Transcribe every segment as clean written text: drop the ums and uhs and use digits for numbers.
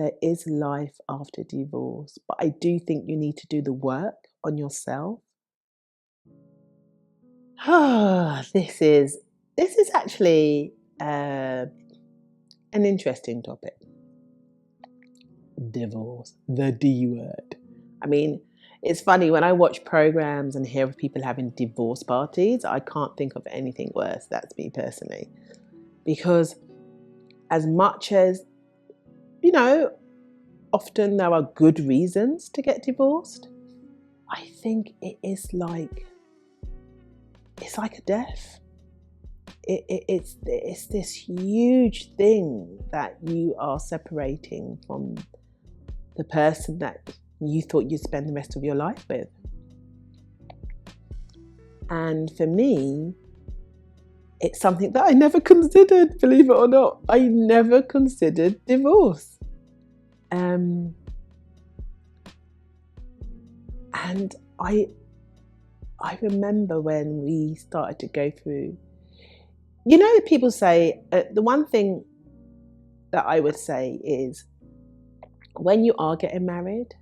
there is life after divorce, but I do think you need to do the work on yourself. This is actually an interesting topic. Divorce, the D word. I mean, it's funny when I watch programs and hear of people having divorce parties, I can't think of anything worse. That's me personally. Because as much as, you know, often there are good reasons to get divorced, I think it's like a death. It's this huge thing that you are separating from the person that you thought you'd spend the rest of your life with. And for me, it's something that I never considered, believe it or not. I never considered divorce. And I remember when we started to go through, people say, the one thing that I would say is, when you are getting married,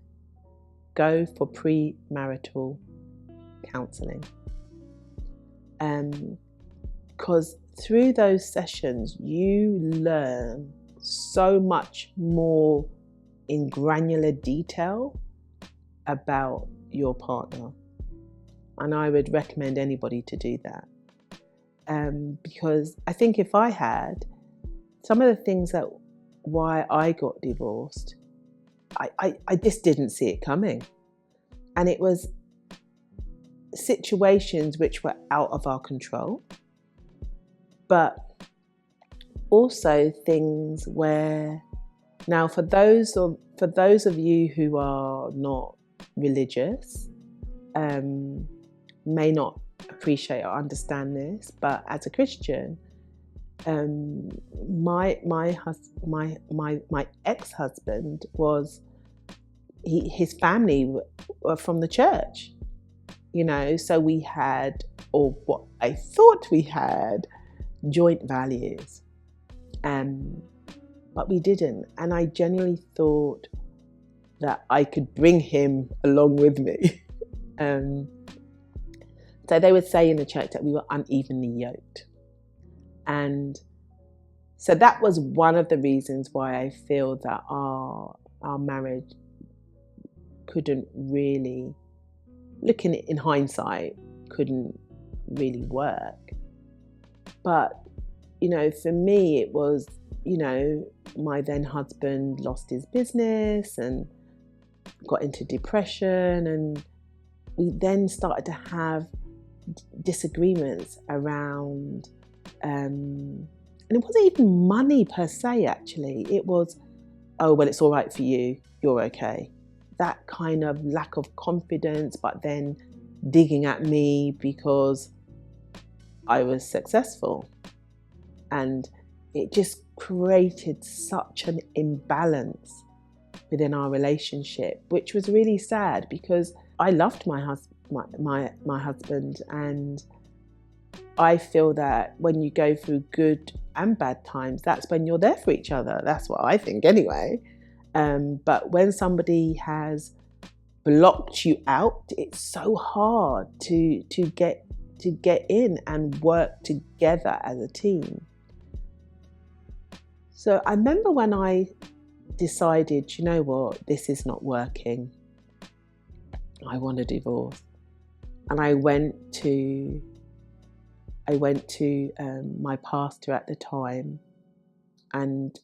go for premarital counselling. Because through those sessions, you learn so much more in granular detail about your partner. And I would recommend anybody to do that. Because I think if I had, some of the things that why I got divorced, I just didn't see it coming. And it was situations which were out of our control, but also things where, now for those of you who are not religious, may not appreciate or understand this, but as a Christian, my ex-husband was, his family were from the church, so we had, or what I thought we had, joint values, but we didn't. And I genuinely thought that I could bring him along with me. So they would say in the church that we were unevenly yoked. And so that was one of the reasons why I feel that our marriage couldn't really, looking in hindsight, couldn't really work. But, for me, it was, my then husband lost his business and got into depression, and we then started to have disagreements around, and it wasn't even money per se, actually. It was, oh, well, it's all right for you, you're okay. That kind of lack of confidence, but then digging at me because I was successful. And it just created such an imbalance within our relationship, which was really sad, because I loved my husband, and I feel that when you go through good and bad times, that's when you're there for each other. That's what I think anyway. But when somebody has blocked you out, it's so hard to get in and work together as a team. So I remember when I decided, you know what, this is not working, I want a divorce. And I went to my pastor at the time and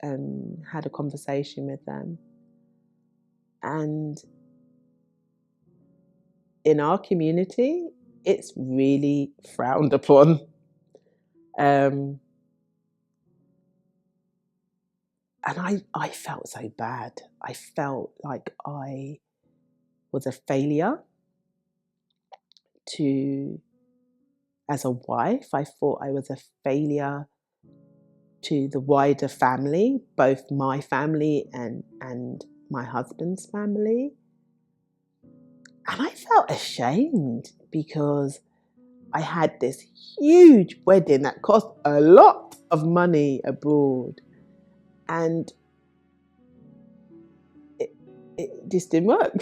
had a conversation with them. And in our community, it's really frowned upon. And I felt so bad. I felt like I was a failure as a wife. I thought I was a failure to the wider family, both my family and my husband's family. And I felt ashamed because I had this huge wedding that cost a lot of money abroad. And it just didn't work.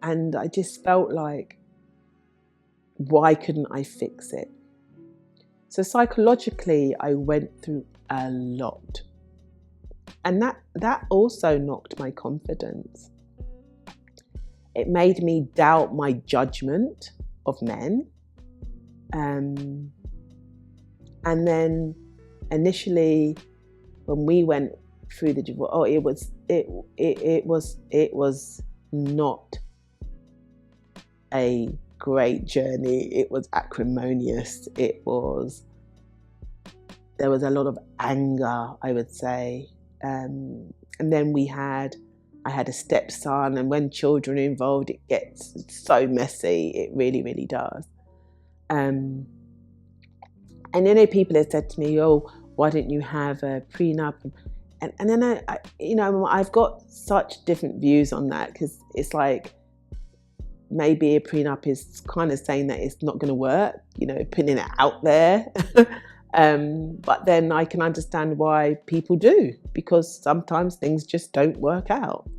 And I just felt like, why couldn't I fix it? So psychologically, I went through a lot. And that also knocked my confidence. It made me doubt my judgment of men. And then initially, when we went through the divorce, it was not a great journey. It was acrimonious. There was a lot of anger, I would say. And then I had a stepson, and when children are involved, it gets so messy. It really, really does. And people have said to me, "Oh, why don't you have a prenup?" And then I've got such different views on that, because it's like, maybe a prenup is kind of saying that it's not going to work, putting it out there. But then I can understand why people do, because sometimes things just don't work out.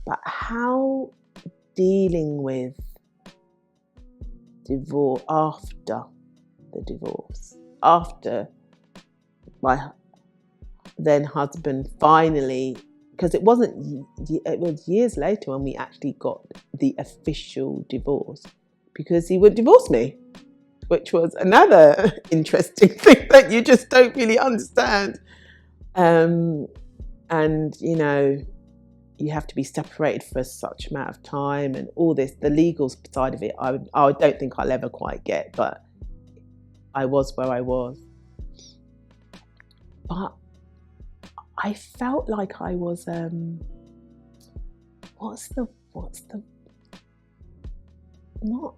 But how dealing with divorce after the divorce, after my then husband finally, because it was years later when we actually got the official divorce, because he would divorce me, which was another interesting thing that you just don't really understand. And you have to be separated for such amount of time, and all this, the legal side of it, I don't think I'll ever quite get, but I was where I was. But I felt like I was not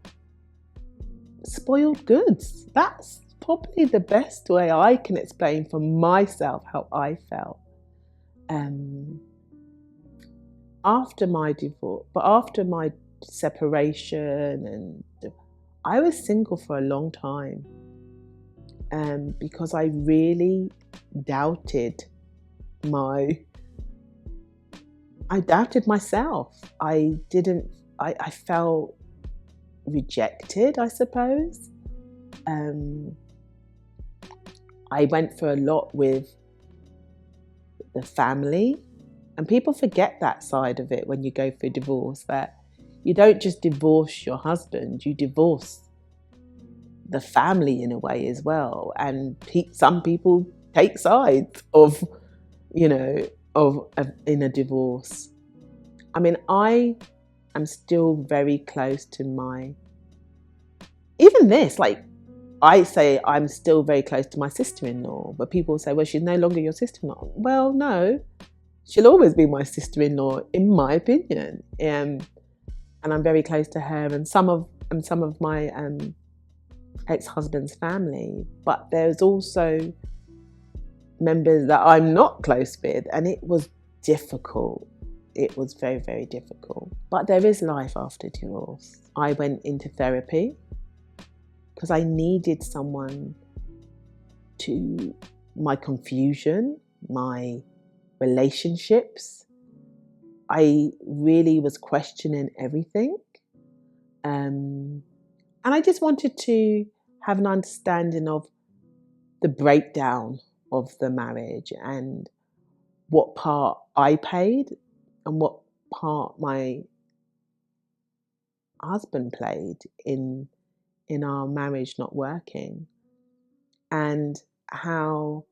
spoiled goods. That's probably the best way I can explain for myself how I felt after my divorce, but after my separation, and I was single for a long time, because I really doubted myself. I felt rejected, I suppose. I went through a lot with the family, and people forget that side of it when you go through divorce, that you don't just divorce your husband, you divorce the family in a way as well. And some people take sides of in a divorce. I mean, I am still very close to I say I'm still very close to my sister-in-law, but people say, well, she's no longer your sister-in-law. Well, no, she'll always be my sister-in-law, in my opinion. And I'm very close to her and some of my ex-husband's family. But there's also members that I'm not close with, and it was difficult. It was very, very difficult. But there is life after divorce. I went into therapy because I needed someone to my confusion, my relationships. I really was questioning everything. And I just wanted to have an understanding of the breakdown of the marriage, and what part I played and what part my husband played in our marriage not working, and how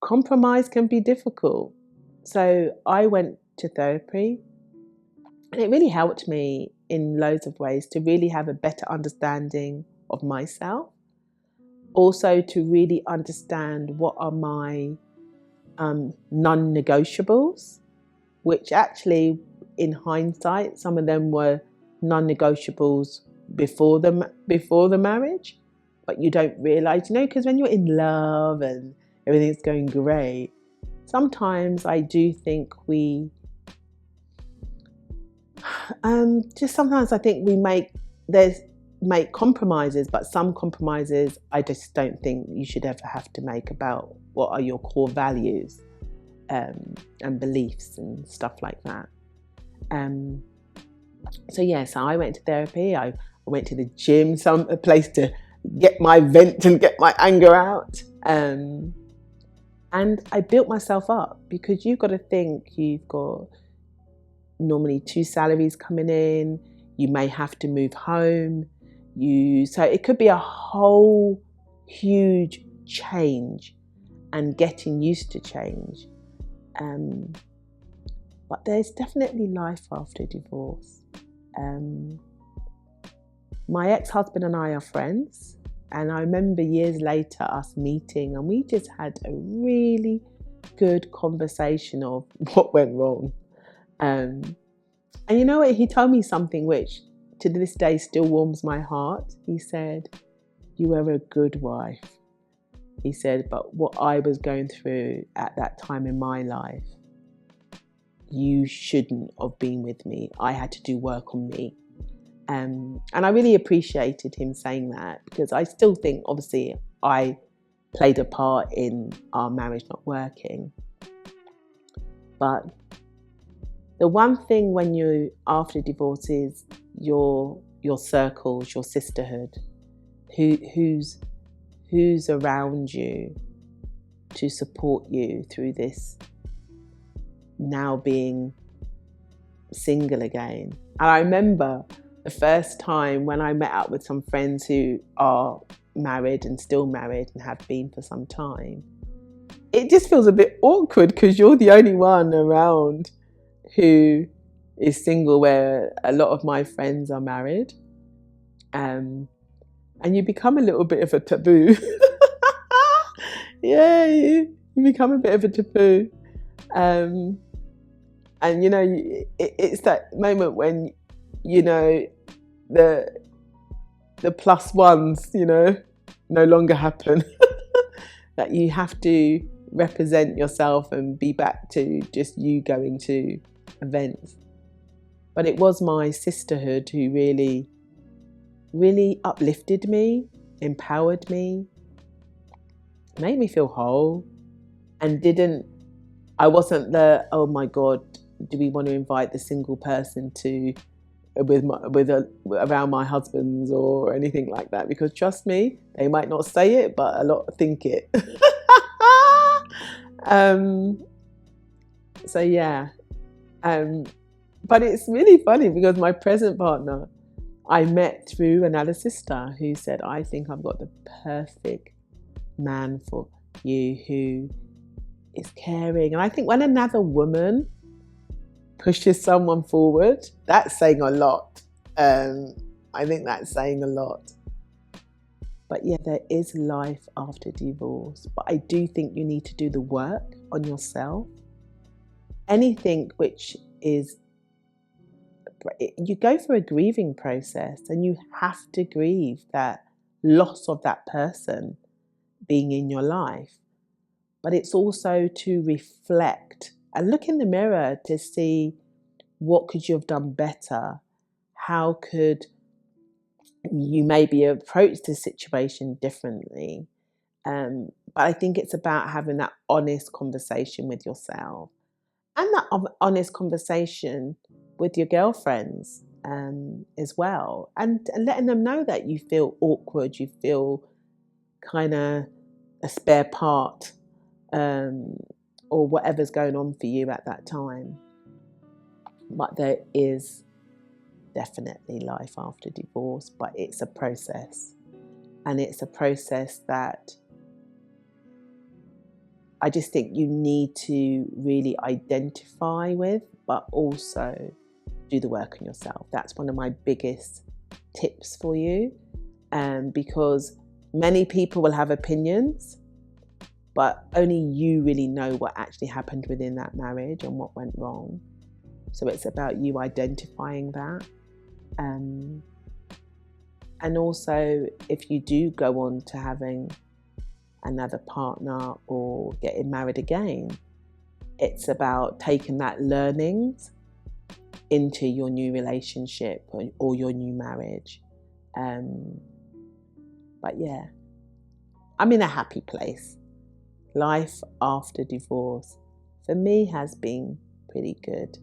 compromise can be difficult. So I went to therapy, and it really helped me in loads of ways to really have a better understanding of myself. Also to really understand what are my non-negotiables, which actually, in hindsight, some of them were non-negotiables before the marriage, but you don't realise, because when you're in love and everything's going great, sometimes I do think we sometimes I think we make compromises, but some compromises I just don't think you should ever have to make about what are your core values. and beliefs and stuff like that. So I went to therapy. I went to the gym, a place to get my vent and get my anger out. And I built myself up, because you've got to think you've got normally 2 salaries coming in. You may have to move home. So it could be a whole huge change and getting used to change. But there's definitely life after divorce. My ex-husband and I are friends, and I remember years later us meeting, and we just had a really good conversation of what went wrong. And you know what? He told me something which to this day still warms my heart. He said, "You were a good wife." He said, "But what I was going through at that time in my life, you shouldn't have been with me. I had to do work on me." And I really appreciated him saying that, because I still think, obviously, I played a part in our marriage not working. But the one thing when you after divorce is your circles, your sisterhood, who's around you to support you through this now being single again. And I remember the first time when I met up with some friends who are married and still married and have been for some time, it just feels a bit awkward because you're the only one around who is single, where a lot of my friends are married. And you become a little bit of a taboo. Yeah, you become a bit of a taboo. And you know, it's that moment when, you know, the plus ones, you know, no longer happen. That you have to represent yourself and be back to just you going to events. But it was my sisterhood who really, really uplifted me, empowered me, made me feel whole, and I wasn't the, oh my God, do we want to invite the single person to around my husband's or anything like that? Because trust me, they might not say it, but a lot think it. So yeah, but it's really funny because my present partner I met through another sister who said, "I think I've got the perfect man for you, who is caring." And I think when another woman pushes someone forward, that's saying a lot. I think that's saying a lot. But yeah, there is life after divorce. But I do think you need to do the work on yourself. Anything which is, you go through a grieving process, and you have to grieve that loss of that person being in your life. But it's also to reflect and look in the mirror to see, what could you have done better? How could you maybe approach the situation differently? But I think it's about having that honest conversation with yourself, and that honest conversation with your girlfriends as well, and letting them know that you feel awkward, you feel kind of a spare part, or whatever's going on for you at that time. But there is definitely life after divorce, but it's a process. And it's a process that I just think you need to really identify with, but also do the work on yourself. That's one of my biggest tips for you, because many people will have opinions, but only you really know what actually happened within that marriage and what went wrong. So it's about you identifying that. And also, if you do go on to having another partner or getting married again, it's about taking that learnings into your new relationship or your new marriage. But yeah, I'm in a happy place. Life after divorce for me has been pretty good,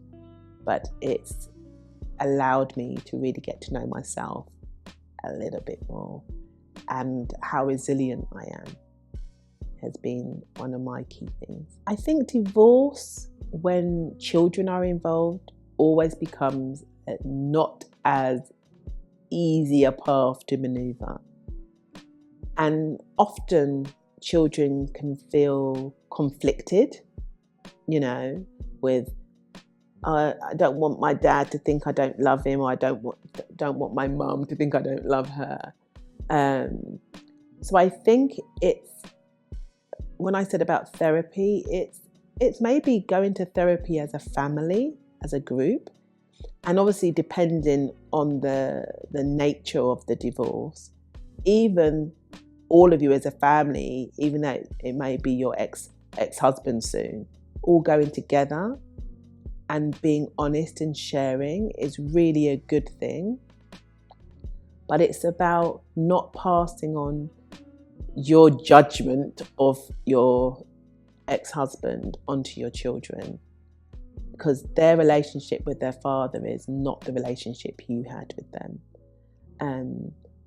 but it's allowed me to really get to know myself a little bit more, and how resilient I am has been one of my key things. I think divorce, when children are involved, always becomes not as easy a path to maneuver. And often children can feel conflicted, with I don't want my dad to think I don't love him, or I don't want my mum to think I don't love her. So I think it's, when I said about therapy, it's maybe going to therapy as a family, as a group, and obviously depending on the nature of the divorce, even all of you as a family, even though it may be your ex-husband soon, all going together and being honest and sharing is really a good thing. But it's about not passing on your judgment of your ex-husband onto your children, because their relationship with their father is not the relationship you had with them.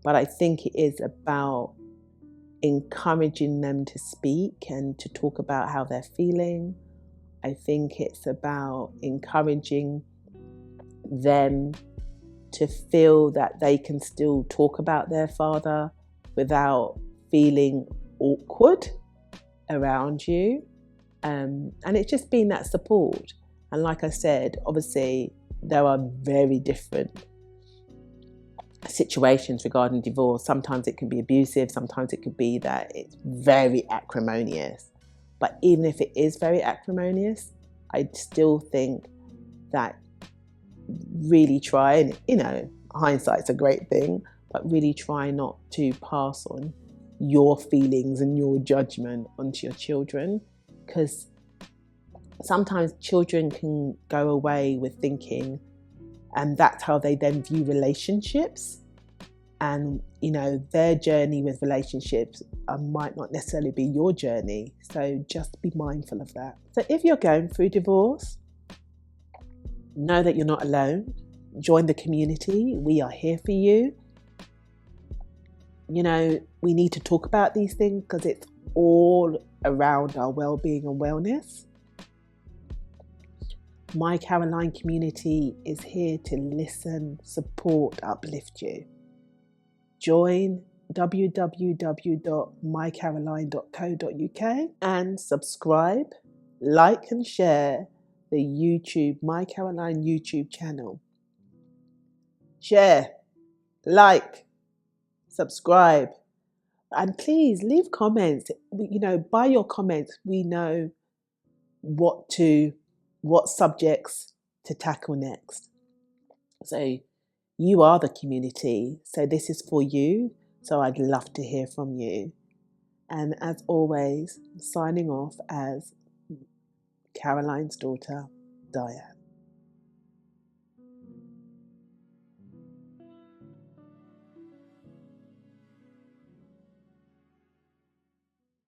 But I think it is about encouraging them to speak and to talk about how they're feeling. I think it's about encouraging them to feel that they can still talk about their father without feeling awkward around you. And it's just been that support. And like I said, obviously there are very different situations regarding divorce. Sometimes it can be abusive, sometimes it could be that it's very acrimonious. But even if it is very acrimonious, I still think that really try, and hindsight's a great thing, but really try not to pass on your feelings and your judgment onto your children, because sometimes children can go away with thinking, and that's how they then view relationships. And, their journey with relationships might not necessarily be your journey. So just be mindful of that. So if you're going through divorce, know that you're not alone. Join the community. We are here for you. We need to talk about these things because it's all around our well-being and wellness. MyCaroline community is here to listen, support, uplift you. Join www.mycaroline.co.uk and subscribe, like and share the MyCaroline YouTube channel. Share, like, subscribe, and please leave comments. By your comments, we know what subjects to tackle next. So you are the community, so this is for you. So I'd love to hear from you. And as always, signing off as Caroline's daughter, Diane.